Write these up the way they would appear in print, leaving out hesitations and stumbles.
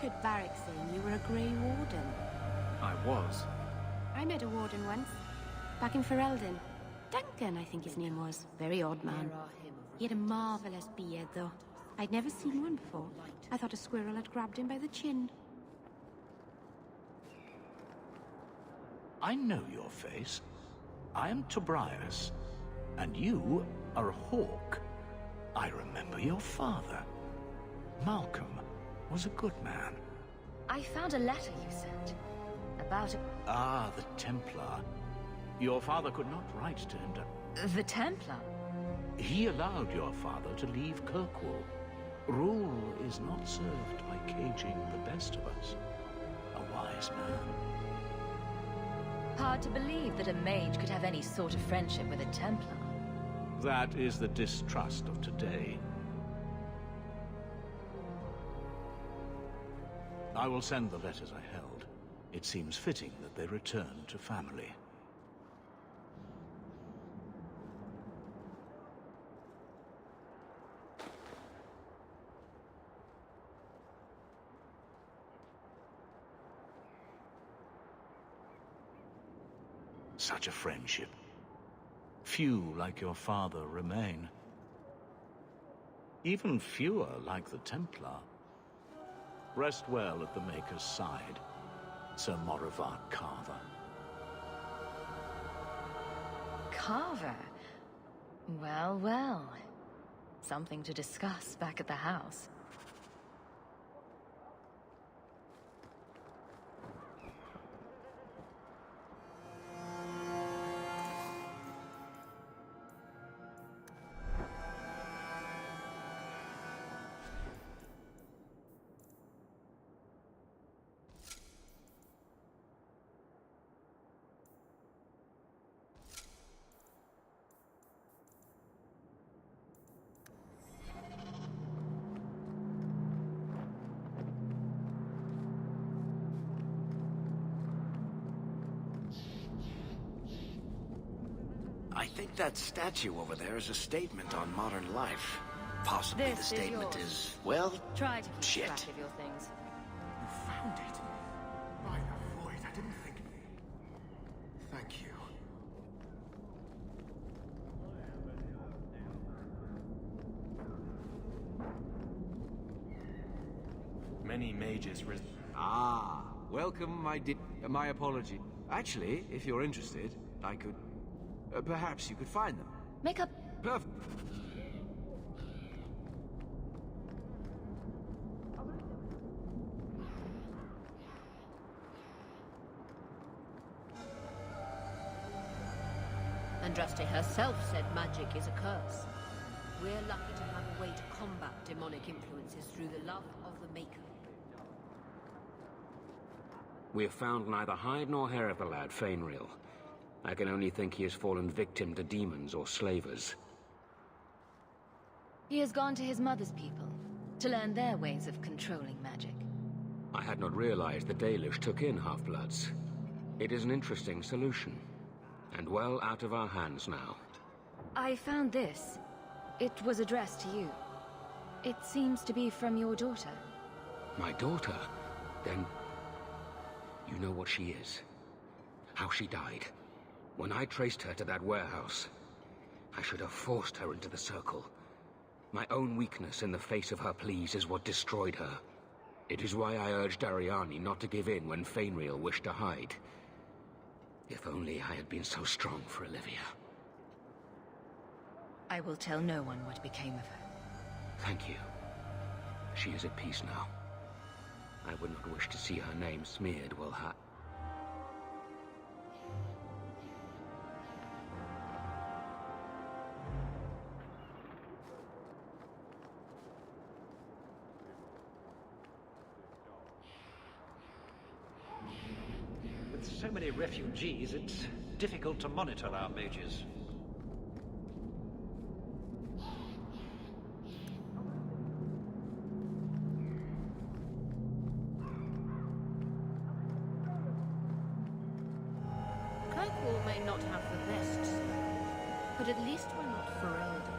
heard Varric saying you were a Grey Warden. I was. I met a Warden once, back in Ferelden. Duncan, I think his name was. Very odd man. He had a marvellous beard, though. I'd never seen one before. I thought a squirrel had grabbed him by the chin. I know your face. I am Tobias, and you are a hawk. I remember your father. Malcolm was a good man. I found a letter you sent. About a... Ah, the Templar. Your father could not write to him to... The Templar? He allowed your father to leave Kirkwall. Rule is not served by caging the best of us. A wise man. Hard to believe that a mage could have any sort of friendship with a Templar. That is the distrust of today. I will send the letters I held. It seems fitting that they return to family. Such a friendship. Few like your father remain. Even fewer like the Templar. Rest well at the Maker's side, Sir Morivart Carver. Carver? Well, well. Something to discuss back at the house. I think that statue over there is a statement on modern life. Possibly the statement is, well, Try to keep shit. track of your things. You found it. By the void, I didn't think... Thank you. Many mages Ah, welcome, my apology. Actually, if you're interested, I could... perhaps you could find them. Make up... Perfect. Andraste herself said magic is a curse. We're lucky to have a way to combat demonic influences through the love of the Maker. We have found neither hide nor hair of the lad, Fainriel. I can only think he has fallen victim to demons or slavers. He has gone to his mother's people, to learn their ways of controlling magic. I had not realized the Dalish took in half-bloods. It is an interesting solution, and well out of our hands now. I found this. It was addressed to you. It seems to be from your daughter. My daughter? Then... you know what she is. How she died. When I traced her to that warehouse, I should have forced her into the circle. My own weakness in the face of her pleas is what destroyed her. It is why I urged Ariani not to give in when Fainriel wished to hide. If only I had been so strong for Olivia. I will tell no one what became of her. Thank you. She is at peace now. I would not wish to see her name smeared while her... With so many refugees, it's difficult to monitor our mages. Kirkwall may not have the best, but at least we're not Ferelden.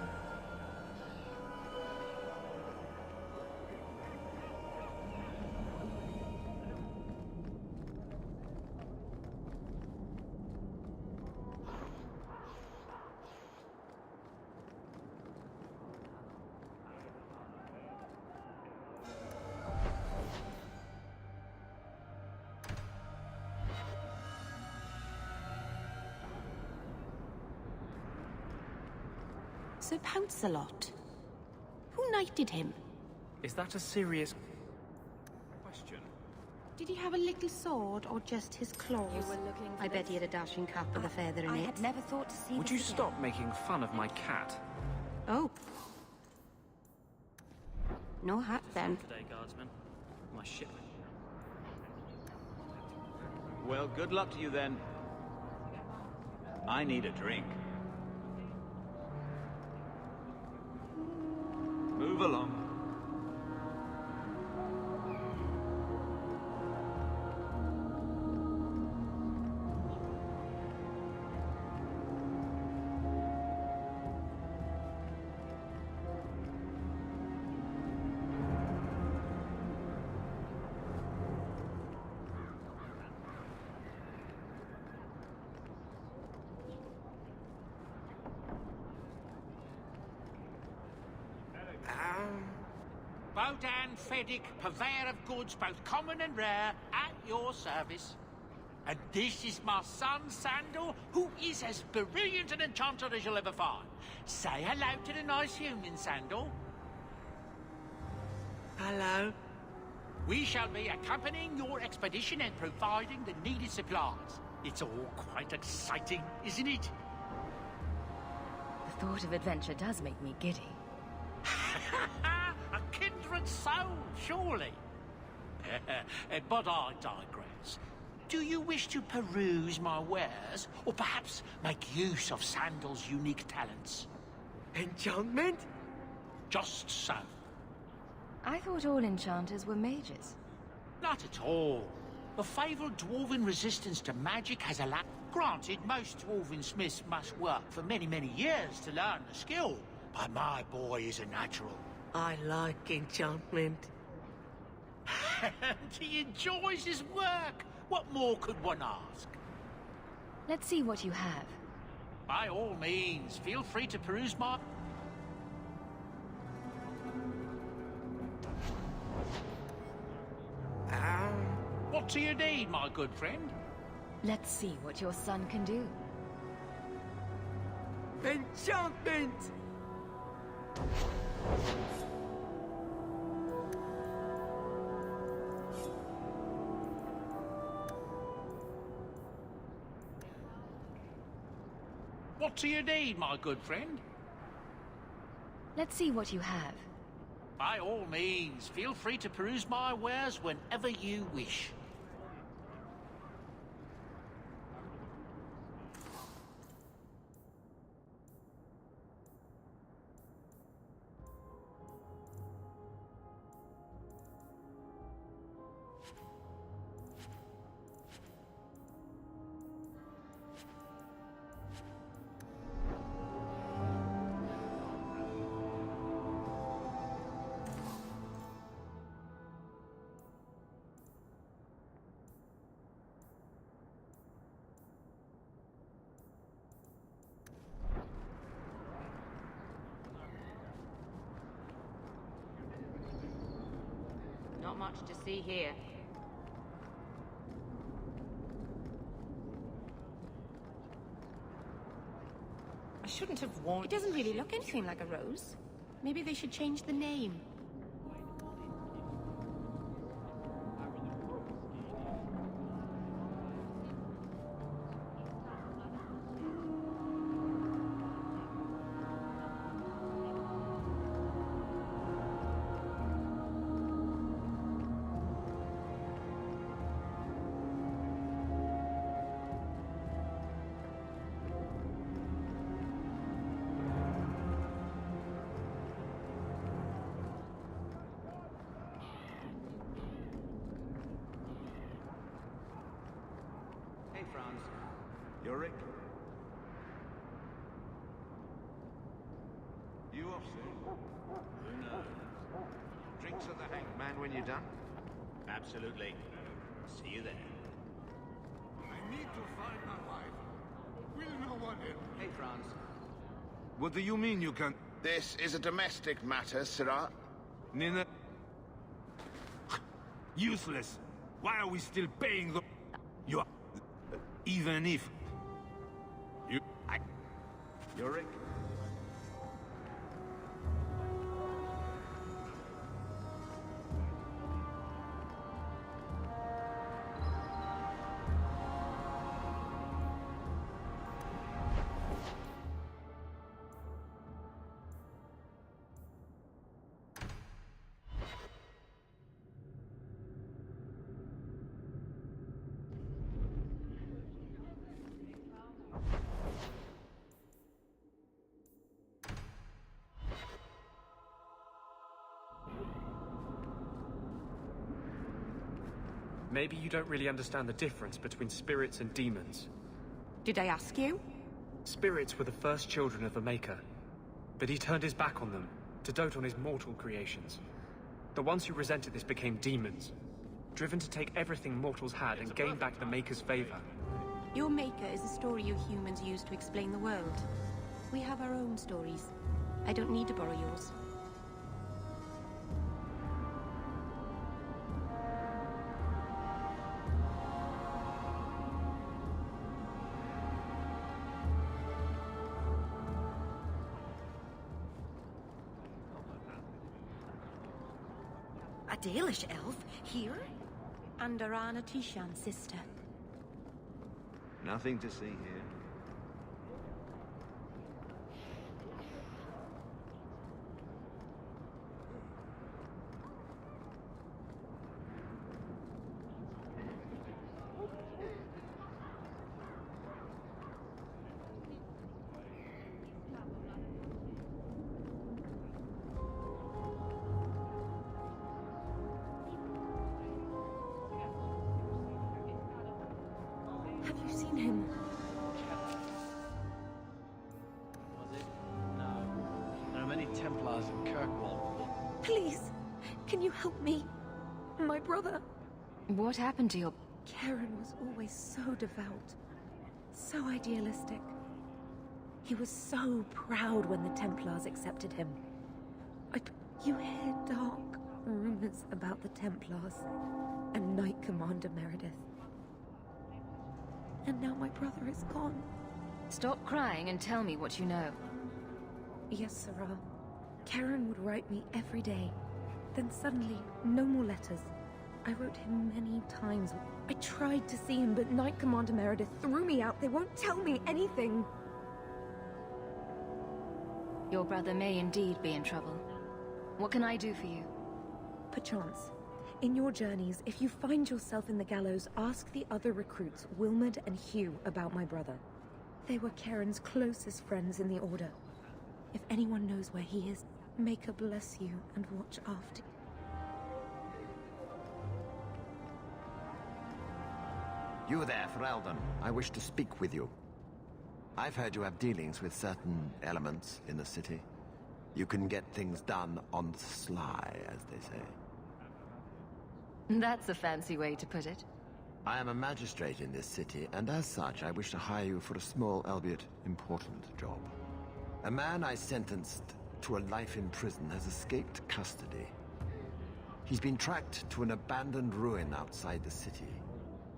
Sir Pouncelot. Who knighted him? Is that a serious question? Did he have a little sword or just his claws? You were looking for I bet this? he had a dashing cap with a feather in I it. had never thought to see Would this you again. stop making fun of my cat? Oh. No hat then. Today, guardsman. My ship. Well, good luck to you then. I need a drink. Move along. Bodan Feddick, purveyor of goods both common and rare, at your service. And this is my son, Sandal, who is as brilliant an enchanter as you'll ever find. Say hello to the nice union, Sandal. Hello. We shall be accompanying your expedition and providing the needed supplies. It's all quite exciting, isn't it? The thought of adventure does make me giddy. A kindred soul, surely. But I digress. Do you wish to peruse my wares, or perhaps make use of Sandal's unique talents? Enchantment? Just so. I thought all enchanters were mages. Not at all. The fabled dwarven resistance to magic has allowed... Granted, most dwarven smiths must work for many, many years to learn the skill, but my boy is a natural. I like enchantment. And he enjoys his work. What more could one ask? Let's see what you have. By all means, feel free to peruse my... What do you need, my good friend? Let's see what your son can do. Enchantment! What do you need, my good friend? Let's see what you have. By all means, feel free to peruse my wares whenever you wish. Not much to see here. I shouldn't have worn... It doesn't really look anything like a rose. Maybe they should change the name. Hey, Franz. Yorick? You off soon? Who knows? Drinks at the Hangman when you're done? Absolutely. See you there. I need to find my wife. Will no one help? Hey, Franz. What do you mean you can... This is a domestic matter, Sirrah. Nina... Useless. Why are we still paying the... You are... Even if... Yorick? Maybe you don't really understand the difference between spirits and demons. Did I ask you? Spirits were the first children of the Maker, but he turned his back on them to dote on his mortal creations. The ones who resented this became demons, driven to take everything mortals had and gain back the Maker's favor. Your Maker is a story you humans use to explain the world. We have our own stories. I don't need to borrow yours. A Dalish elf? Here? And Arana Tishan's sister. Nothing to see here. Have you seen him? There are many Templars in Kirkwall. Please, can you help me? My brother. What happened to your... Karen was always so devout, so idealistic. He was so proud when the Templars accepted him. You hear dark rumors about the Templars and Knight Commander Meredith. And now my brother is gone. Stop crying and tell me what you know. Yes, Sarah. Karen would write me every day. Then suddenly, no more letters. I wrote him many times. I tried to see him, but Knight Commander Meredith threw me out. They won't tell me anything. Your brother may indeed be in trouble. What can I do for you? Perchance. In your journeys, if you find yourself in the gallows, ask the other recruits, Wilmerd and Hugh, about my brother. They were Karen's closest friends in the Order. If anyone knows where he is, Maker bless you and watch after. You there, Ferelden. I wish to speak with you. I've heard you have dealings with certain elements in the city. You can get things done on the sly, as they say. That's a fancy way to put it. I am a magistrate in this city, and as such, I wish to hire you for a small, albeit important, job. A man I sentenced to a life in prison has escaped custody. He's been tracked to an abandoned ruin outside the city.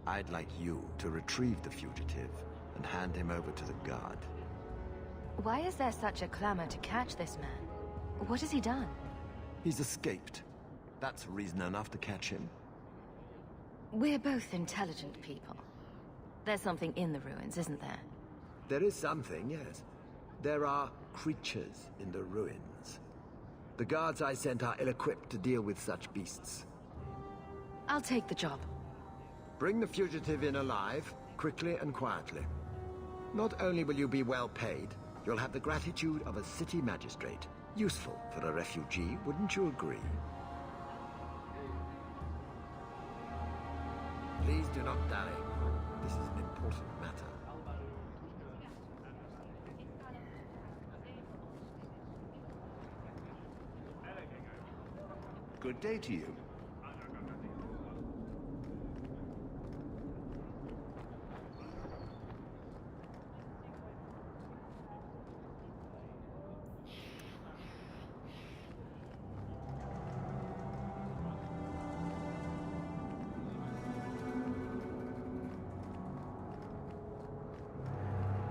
I'd like you to retrieve the fugitive and hand him over to the guard. Why is there such a clamor to catch this man? What has he done? He's escaped. That's reason enough to catch him. We're both intelligent people. There's something in the ruins, isn't there? There is something, yes. There are creatures in the ruins. The guards I sent are ill-equipped to deal with such beasts. I'll take the job. Bring the fugitive in alive, quickly and quietly. Not only will you be well paid, you'll have the gratitude of a city magistrate. Useful for a refugee, wouldn't you agree? Please do not dally. This is an important matter. Good day to you.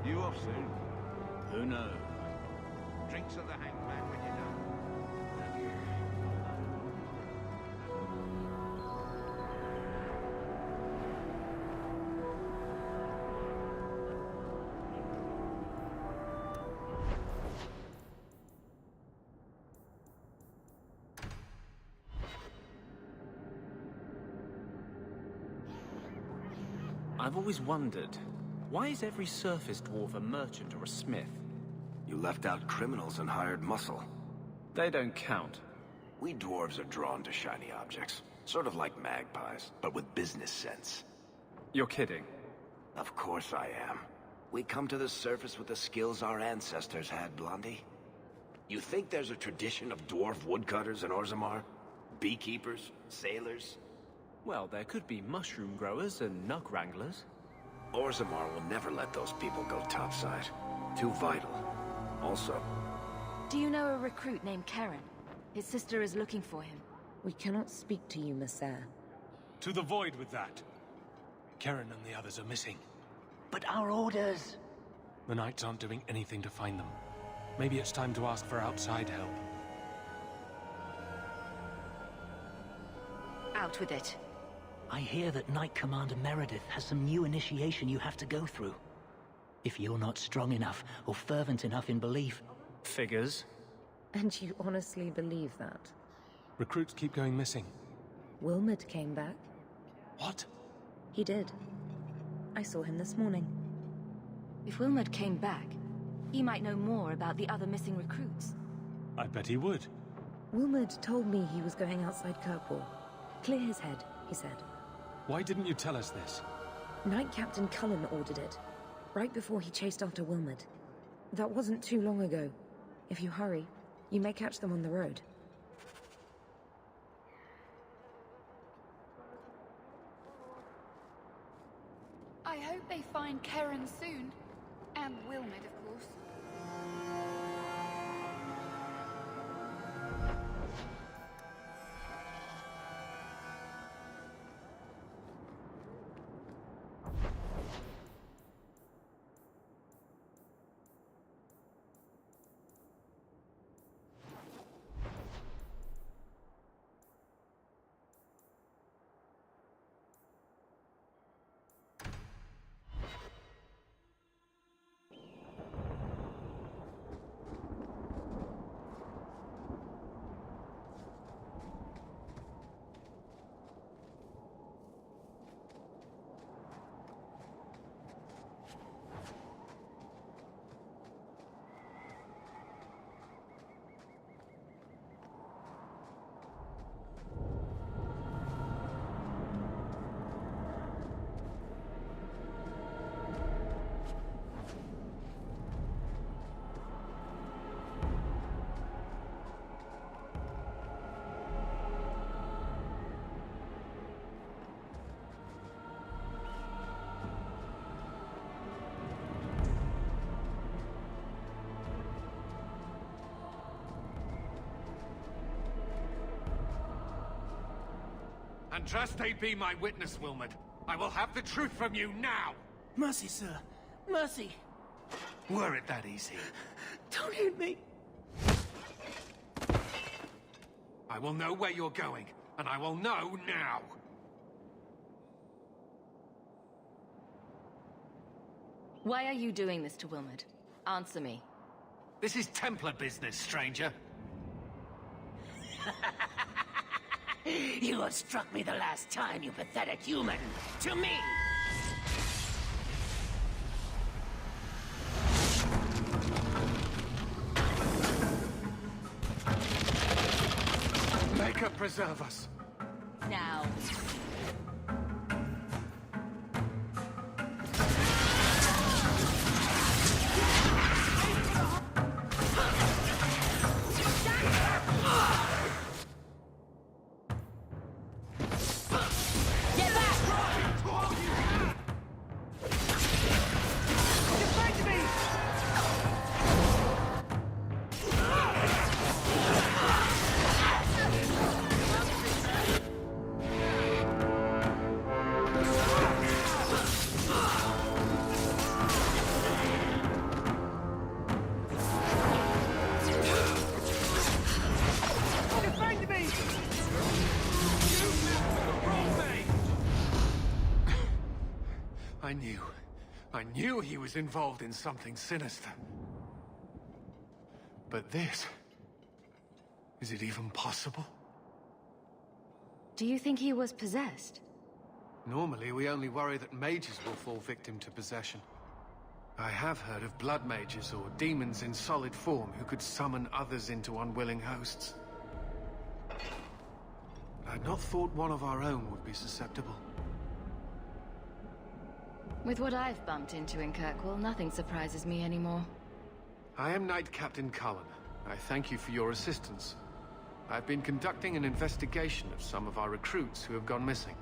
You off soon? Who knows? Drinks of the hanged man when you're done. I've always wondered, why is every surface dwarf a merchant or a smith? You left out criminals and hired muscle. They don't count. We dwarves are drawn to shiny objects. Sort of like magpies, but with business sense. You're kidding. Of course I am. We come to the surface with the skills our ancestors had, Blondie. You think there's a tradition of dwarf woodcutters in Orzammar? Beekeepers? Sailors? Well, there could be mushroom growers and nug wranglers. Orzammar will never let those people go topside. Too vital. Also... Do you know a recruit named Karen? His sister is looking for him. We cannot speak to you, Messer. To the void with that. Karen and the others are missing. But our orders... The Knights aren't doing anything to find them. Maybe it's time to ask for outside help. Out with it. I hear that Knight Commander Meredith has some new initiation you have to go through. If you're not strong enough or fervent enough in belief... Figures. And you honestly believe that? Recruits keep going missing. Wilmot came back. What? He did. I saw him this morning. If Wilmot came back, he might know more about the other missing recruits. I bet he would. Wilmot told me he was going outside Kirkwall. Clear his head, he said. Why didn't you tell us this? Knight Captain Cullen ordered it, right before he chased after Wilmot. That wasn't too long ago. If you hurry, you may catch them on the road. I hope they find Karen soon. And Wilmot, of course. Andraste be my witness, Wilmot. I will have the truth from you now! Mercy, sir. Mercy! Were it that easy? Don't hit me! I will know where you're going, and I will know now! Why are you doing this to Wilmot? Answer me. This is Templar business, stranger. You have struck me the last time, you pathetic human! To me! Maker preserve us. Now. I knew he was involved in something sinister. But this... is it even possible? Do you think he was possessed? Normally, we only worry that mages will fall victim to possession. I have heard of blood mages or demons in solid form who could summon others into unwilling hosts. I'd not thought one of our own would be susceptible. With what I've bumped into in Kirkwall, nothing surprises me anymore. I am Knight Captain Cullen. I thank you for your assistance. I've been conducting an investigation of some of our recruits who have gone missing.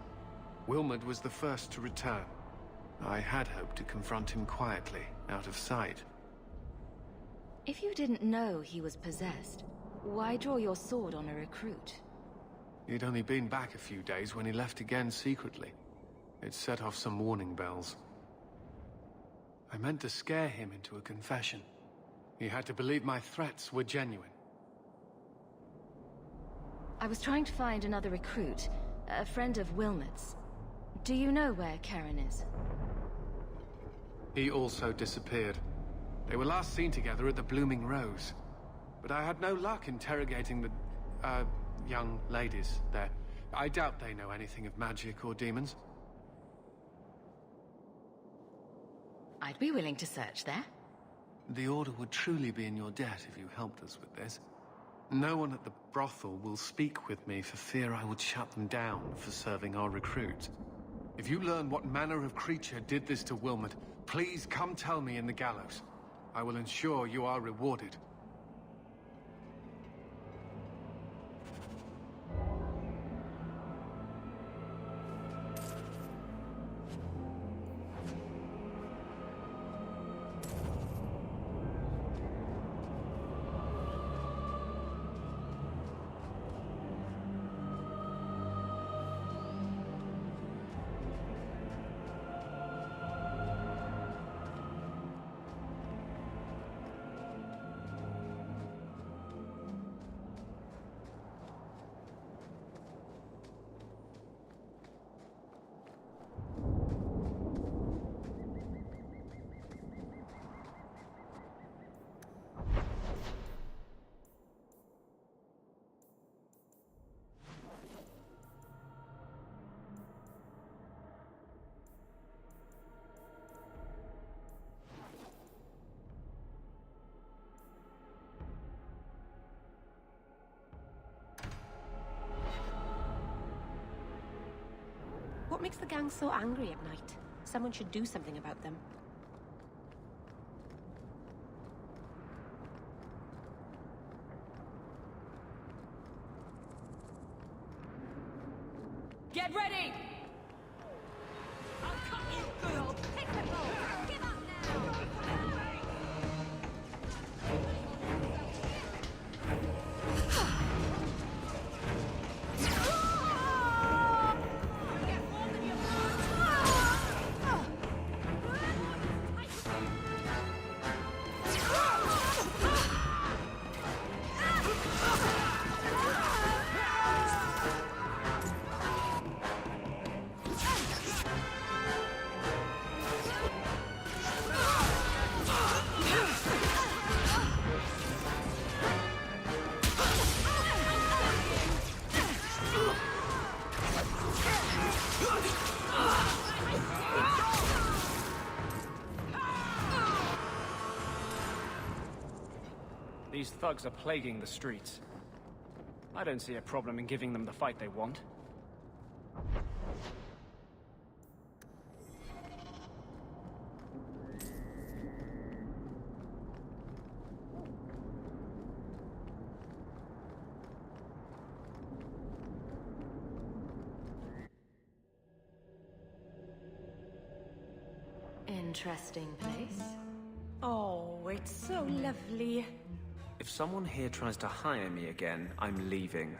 Wilmot was the first to return. I had hoped to confront him quietly, out of sight. If you didn't know he was possessed, why draw your sword on a recruit? He'd only been back a few days when he left again secretly. It set off some warning bells. I meant to scare him into a confession. He had to believe my threats were genuine. I was trying to find another recruit, a friend of Wilmot's. Do you know where Karen is? He also disappeared. They were last seen together at the Blooming Rose. But I had no luck interrogating the, young ladies there. I doubt they know anything of magic or demons. I'd be willing to search there. The Order would truly be in your debt if you helped us with this. No one at the brothel will speak with me for fear I would shut them down for serving our recruits. If you learn what manner of creature did this to Wilmot, please come tell me in the gallows. I will ensure you are rewarded. What makes the gang so angry at night? Someone should do something about them. Get ready! I'll cut you, girl! Pitiful! Give up now! These thugs are plaguing the streets. I don't see a problem in giving them the fight they want. Interesting place. Oh, it's so lovely. If someone here tries to hire me again, I'm leaving.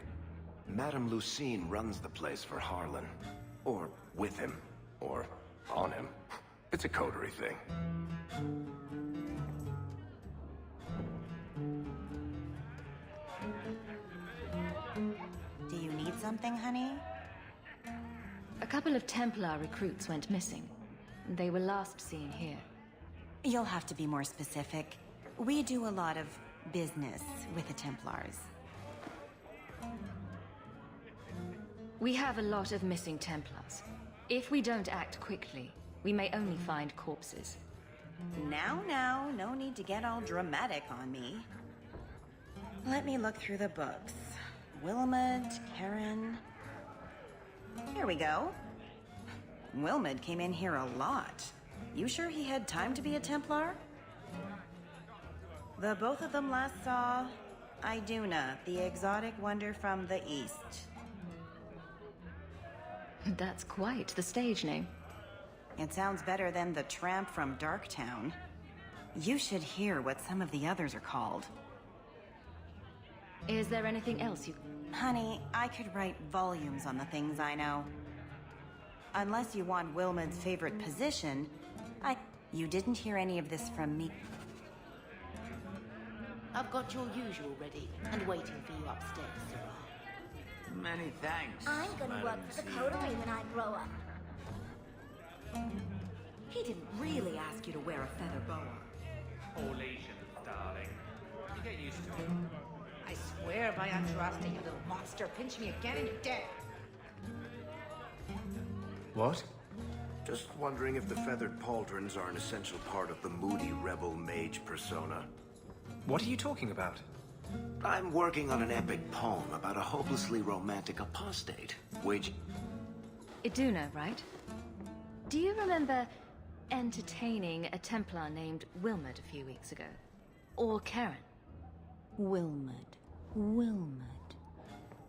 Madame Lucine runs the place for Harlan. Or with him. Or on him. It's a coterie thing. Do you need something, honey? A couple of Templar recruits went missing. They were last seen here. You'll have to be more specific. We do a lot of business with the Templars. We have a lot of missing Templars. If we don't act quickly, we may only find corpses. Now, no need to get all dramatic on me. Let me look through the books. Wilmot, Karen... Here we go. Wilmot came in here a lot. You sure he had time to be a Templar? The both of them last saw Iduna, the exotic wonder from the east. That's quite the stage name. It sounds better than the tramp from Darktown. You should hear what some of the others are called. Is there anything else you... Honey, I could write volumes on the things I know. Unless you want Wilmot's favorite position, You didn't hear any of this from me. I've got your usual ready and waiting for you upstairs, Sarah. Many thanks. I'm gonna work for the coterie when I grow up. He didn't really ask you to wear a feather boa. All Asians, darling. You get used to it. I swear by Andraste, you little monster, pinch me again and you're dead. What? Just wondering if the feathered pauldrons are an essential part of the moody rebel mage persona. What are you talking about? I'm working on an epic poem about a hopelessly romantic apostate, which... Iduna, right? Do you remember entertaining a Templar named Wilmot a few weeks ago? Or Karen? Wilmot.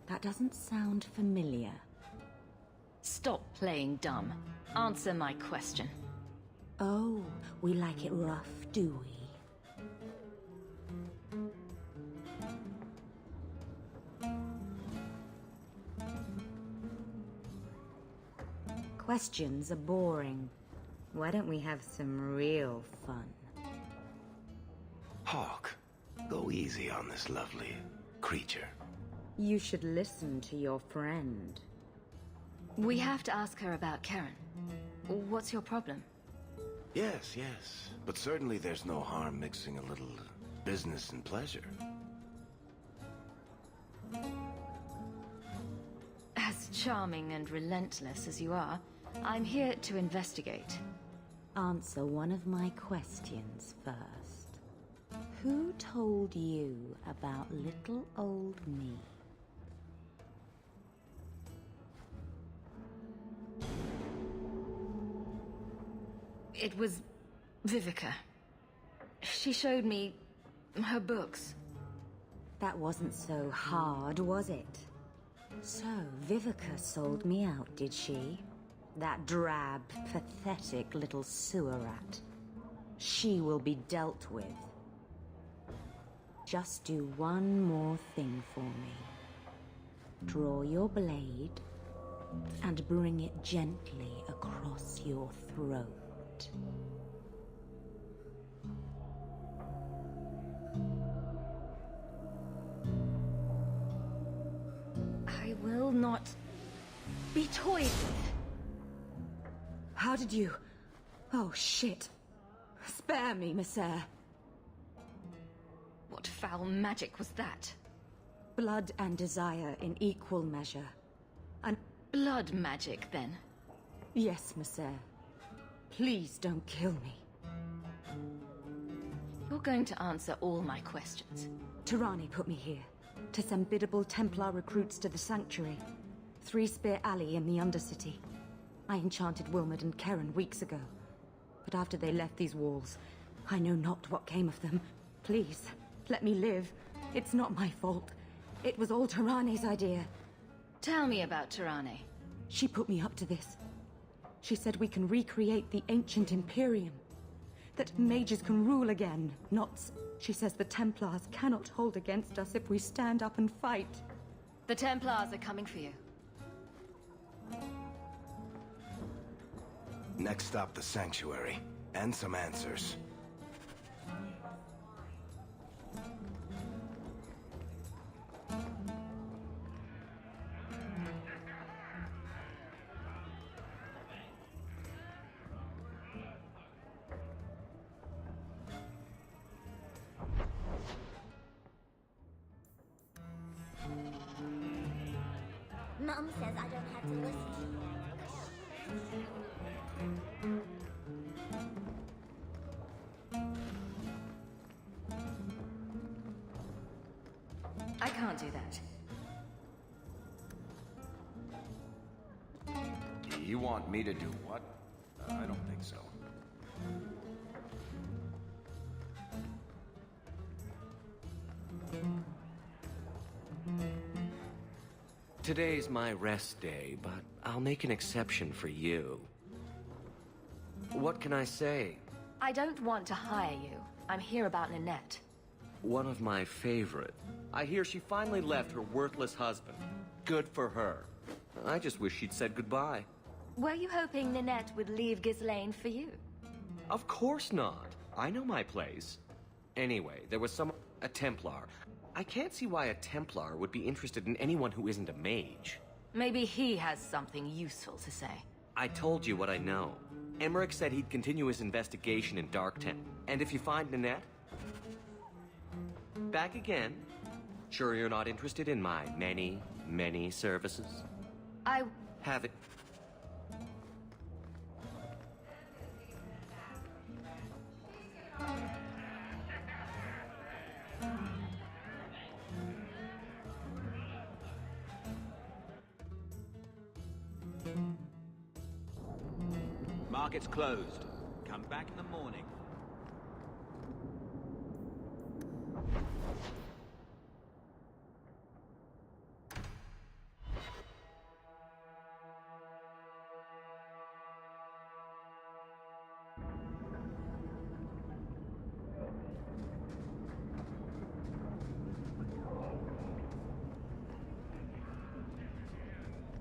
That doesn't sound familiar. Stop playing dumb. Answer my question. Oh, we like it rough, do we? Questions are boring. Why don't we have some real fun? Hawk, go easy on this lovely creature. You should listen to your friend. We have to ask her about Karen. What's your problem? Yes. But certainly there's no harm mixing a little business and pleasure. As charming and relentless as you are, I'm here to investigate. Answer one of my questions first. Who told you about little old me? It was Vivica. She showed me her books. That wasn't so hard, was it? So, Vivica sold me out, did she? That drab, pathetic little sewer rat. She will be dealt with. Just do one more thing for me. Draw your blade and bring it gently across your throat. I will not be toyed with. How did you... Oh, shit. Spare me, Messer. What foul magic was that? Blood and desire in equal measure. And... Blood magic, then? Yes, Messer. Please don't kill me. You're going to answer all my questions. Tirani put me here, to send biddable Templar recruits to the Sanctuary. Three Spear Alley in the Undercity. I enchanted Wilmot and Karen weeks ago. But after they left these walls, I know not what came of them. Please, let me live. It's not my fault. It was all Tirani's idea. Tell me about Tirani. She put me up to this. She said we can recreate the ancient Imperium. That mages can rule again, not... She says the Templars cannot hold against us if we stand up and fight. The Templars are coming for you. Next stop, the Sanctuary. And some answers. Mum says I don't have to listen to you. I can't do that. You want me to do what? I don't think so. Today's my rest day, but I'll make an exception for you. What can I say? I don't want to hire you. I'm here about Ninette. One of my favorite. I hear she finally left her worthless husband. Good for her. I just wish she'd said goodbye. Were you hoping Ninette would leave Ghislaine for you? Of course not. I know my place. Anyway, there was a Templar. I can't see why a Templar would be interested in anyone who isn't a mage. Maybe he has something useful to say. I told you what I know. Emmerich said he'd continue his investigation in Darktown. And if you find Ninette, back again. Sure you're not interested in my many, many services? I have it. Market's closed. Come back in the morning.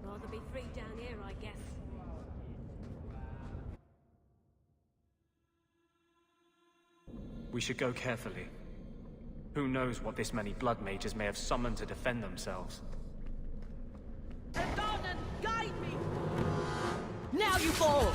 Rather be free down here, I guess. We should go carefully. Who knows what this many blood mages may have summoned to defend themselves. Stand on and guide me! Now you fall!